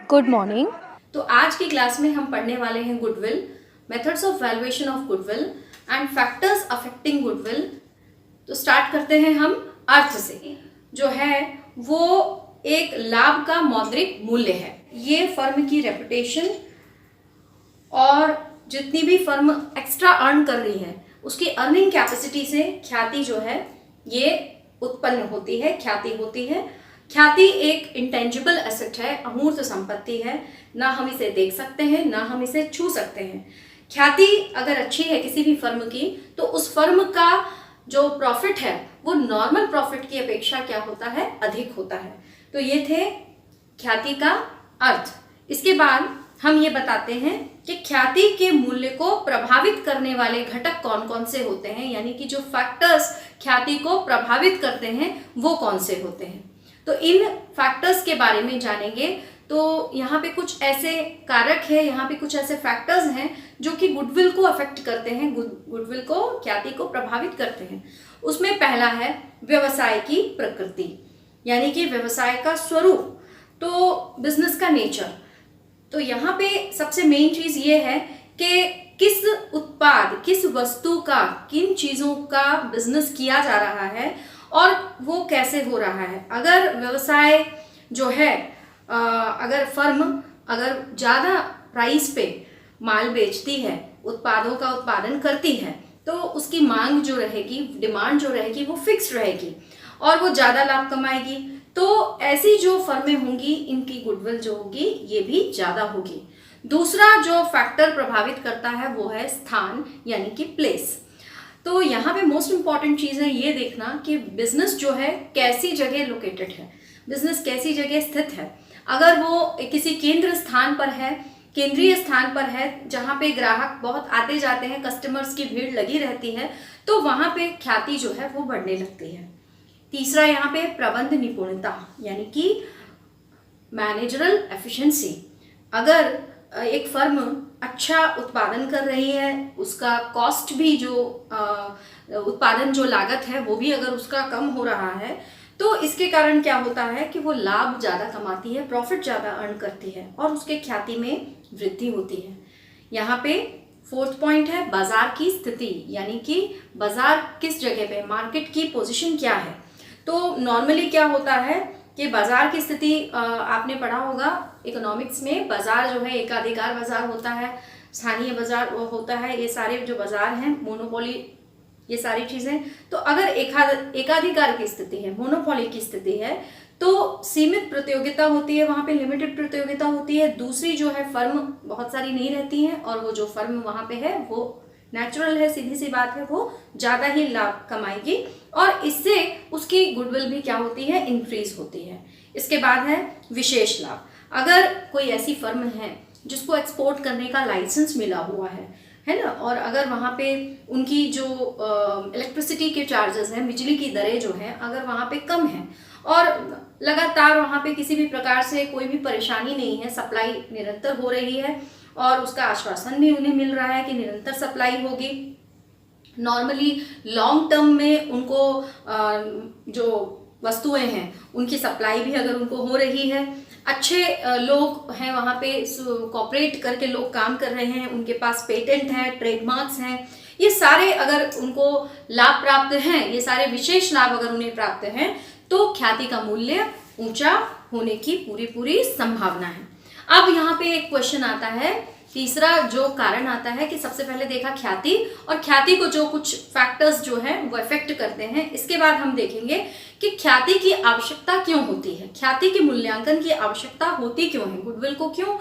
Good morning. तो आज की क्लास में हम पढ़ने वाले हैं goodwill, methods of valuation of goodwill and factors affecting goodwill. तो स्टार्ट करते हैं हम अर्थ से। जो है वो एक लाभ का मौद्रिक मूल्य है। ये फर्म की रेपुटेशन और जितनी भी फर्म एक्स्ट्रा अर्न कर रही है उसकी अर्निंग कैपेसिटी से ख्याति जो है ये उत्पन्न होती है, ख्याति होती है। ख्याति एक इंटेंजिबल एसेट है, अमूर्त संपत्ति है, ना हम इसे देख सकते हैं ना हम इसे छू सकते हैं। ख्याति अगर अच्छी है किसी भी फर्म की तो उस फर्म का जो प्रॉफिट है वो नॉर्मल प्रॉफिट की अपेक्षा क्या होता है, अधिक होता है। तो ये थे ख्याति का अर्थ। इसके बाद हम ये बताते हैं कि ख्याति के मूल्य को प्रभावित करने वाले घटक कौन कौन से होते हैं, यानी कि जो फैक्टर्स ख्याति को प्रभावित करते हैं वो कौन से होते हैं। तो इन फैक्टर्स के बारे में जानेंगे। तो यहाँ पे कुछ ऐसे कारक है, यहाँ पे कुछ ऐसे फैक्टर्स हैं जो कि गुडविल को अफेक्ट करते हैं, गुडविल को, ख्याति को प्रभावित करते हैं। उसमें पहला है व्यवसाय की प्रकृति, यानी कि व्यवसाय का स्वरूप, तो बिजनेस का नेचर। तो यहाँ पे सबसे मेन चीज ये है कि किस उत्पाद, किस वस्तु का, किन चीजों का बिजनेस किया जा रहा है और वो कैसे हो रहा है। अगर व्यवसाय जो है अगर फर्म अगर ज़्यादा प्राइस पे माल बेचती है, उत्पादों का उत्पादन करती है, तो उसकी मांग जो रहेगी, डिमांड जो रहेगी वो फिक्स्ड रहेगी और वो ज़्यादा लाभ कमाएगी। तो ऐसी जो फर्में होंगी इनकी गुडविल जो होगी ये भी ज़्यादा होगी। दूसरा जो फैक्टर प्रभावित करता है वो है स्थान, यानी कि प्लेस। तो यहाँ पे मोस्ट इम्पॉर्टेंट चीज़ है ये देखना कि बिजनेस जो है कैसी जगह लोकेटेड है, बिजनेस कैसी जगह स्थित है। अगर वो किसी केंद्र स्थान पर है, केंद्रीय स्थान पर है जहाँ पे ग्राहक बहुत आते जाते हैं, कस्टमर्स की भीड़ लगी रहती है, तो वहाँ पे ख्याति जो है वो बढ़ने लगती है। तीसरा यहाँ पे प्रबंध निपुणता, यानी कि मैनेजरल एफिशिएंसी। अगर एक फर्म अच्छा उत्पादन कर रही है, उसका कॉस्ट भी जो उत्पादन जो लागत है वो भी अगर उसका कम हो रहा है, तो इसके कारण क्या होता है कि वो लाभ ज़्यादा कमाती है, प्रॉफिट ज़्यादा अर्न करती है और उसके ख्याति में वृद्धि होती है। यहाँ पे फोर्थ पॉइंट है बाजार की स्थिति, यानी कि बाजार किस जगह पे, मार्केट की पोजीशन क्या है। तो नॉर्मली क्या होता है कि बाजार की स्थिति आपने पढ़ा होगा इकोनॉमिक्स में, बाजार जो है एकाधिकार बाजार होता है, स्थानीय बाजार होता है, ये सारे जो बाजार हैं, मोनोपोली, ये सारी चीजें। तो अगर एकाधिकार की स्थिति है, मोनोपोली की स्थिति है, तो सीमित प्रतियोगिता होती है, वहां पे लिमिटेड प्रतियोगिता होती है। दूसरी जो है फर्म बहुत सारी नहीं रहती हैं और वो जो फर्म वहां पे है वो नेचुरल है, सीधी सी बात है, वो ज्यादा ही लाभ कमाएगी और इससे उसकी गुडविल भी क्या होती है, इंक्रीज होती है। इसके बाद है विशेष लाभ। अगर कोई ऐसी फर्म है जिसको एक्सपोर्ट करने का लाइसेंस मिला हुआ है ना, और अगर वहाँ पे उनकी जो इलेक्ट्रिसिटी के चार्जेस हैं, बिजली की दरें जो हैं, अगर वहाँ पे कम है और लगातार वहाँ पे किसी भी प्रकार से कोई भी परेशानी नहीं है, सप्लाई निरंतर हो रही है और उसका आश्वासन भी उन्हें मिल रहा है कि निरंतर सप्लाई होगी, नॉर्मली लॉन्ग टर्म में उनको जो वस्तुएं हैं उनकी सप्लाई भी अगर उनको हो रही है, अच्छे लोग हैं वहाँ पे, कॉपरेट करके लोग काम कर रहे हैं, उनके पास पेटेंट है, ट्रेडमार्क्स हैं, ये सारे अगर उनको लाभ प्राप्त हैं, ये सारे विशेष लाभ अगर उन्हें प्राप्त हैं, तो ख्याति का मूल्य ऊंचा होने की पूरी संभावना है। अब यहाँ पे एक क्वेश्चन आता है, तीसरा जो कारण आता है कि सबसे पहले देखा ख्याति, और ख्याति को जो कुछ फैक्टर्स जो हैं वो इफेक्ट करते हैं। इसके बाद हम देखेंगे कि ख्याति की आवश्यकता क्यों होती है, ख्याति के मूल्यांकन की आवश्यकता होती क्यों है, गुडविल को क्यों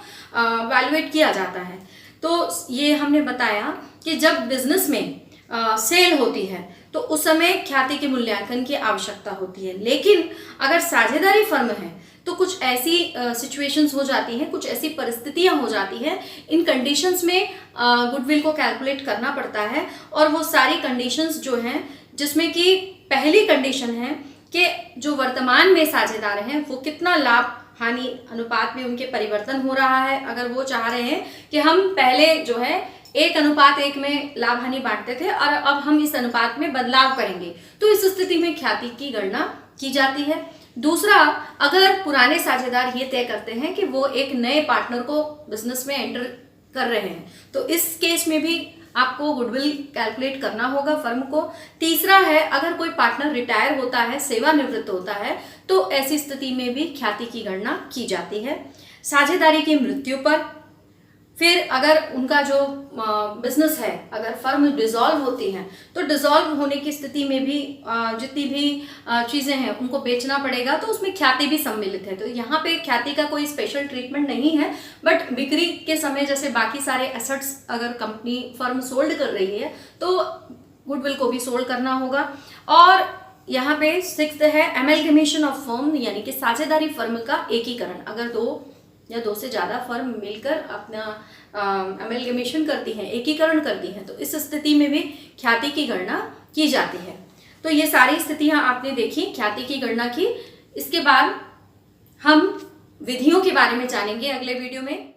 वैल्यूएट किया जाता है। तो ये हमने बताया कि जब बिजनेस में सेल होती है तो उस समय ख्याति के मूल्यांकन की आवश्यकता होती है। लेकिन अगर साझेदारी फर्म है तो कुछ ऐसी सिचुएशंस हो जाती हैं, कुछ ऐसी परिस्थितियां हो जाती हैं, इन कंडीशंस में गुडविल को कैलकुलेट करना पड़ता है। और वो सारी कंडीशंस जो हैं, जिसमें कि पहली कंडीशन है कि जो वर्तमान में साझेदार हैं वो कितना लाभ हानि अनुपात में उनके परिवर्तन हो रहा है। अगर वो चाह रहे हैं कि हम पहले जो है 1:1 में लाभ हानि बांटते थे और अब हम इस अनुपात में बदलाव करेंगे, तो इस स्थिति में ख्याति की गणना की जाती है। दूसरा, अगर पुराने साझेदार ये तय करते हैं कि वो एक नए पार्टनर को बिजनेस में एंटर कर रहे हैं, तो इस केस में भी आपको गुडविल कैलकुलेट करना होगा फर्म को। तीसरा है, अगर कोई पार्टनर रिटायर होता है, सेवानिवृत्त होता है, तो ऐसी स्थिति में भी ख्याति की गणना की जाती है। साझेदारी की मृत्यु पर, फिर अगर उनका जो बिजनेस है, अगर फर्म डिसॉल्व होती है, तो डिसॉल्व होने की स्थिति में भी जितनी भी चीज़ें हैं उनको बेचना पड़ेगा, तो उसमें ख्याति भी सम्मिलित है। तो यहाँ पे ख्याति का कोई स्पेशल ट्रीटमेंट नहीं है, बट बिक्री के समय जैसे बाकी सारे एसेट्स अगर कंपनी फर्म सोल्ड कर रही है, तो गुडविल को भी सोल्ड करना होगा। और यहाँ पे 6th है एमलगमेशन ऑफ फर्म, यानी कि साझेदारी फर्म का एकीकरण। अगर दो से ज़्यादा फर्म मिलकर अपना एमलगमेशन करती हैं, एकीकरण करती हैं, तो इस स्थिति में भी ख्याति की गणना की जाती है। तो ये सारी स्थितियां आपने देखी, ख्याति की गणना की। इसके बाद हम विधियों के बारे में जानेंगे अगले वीडियो में।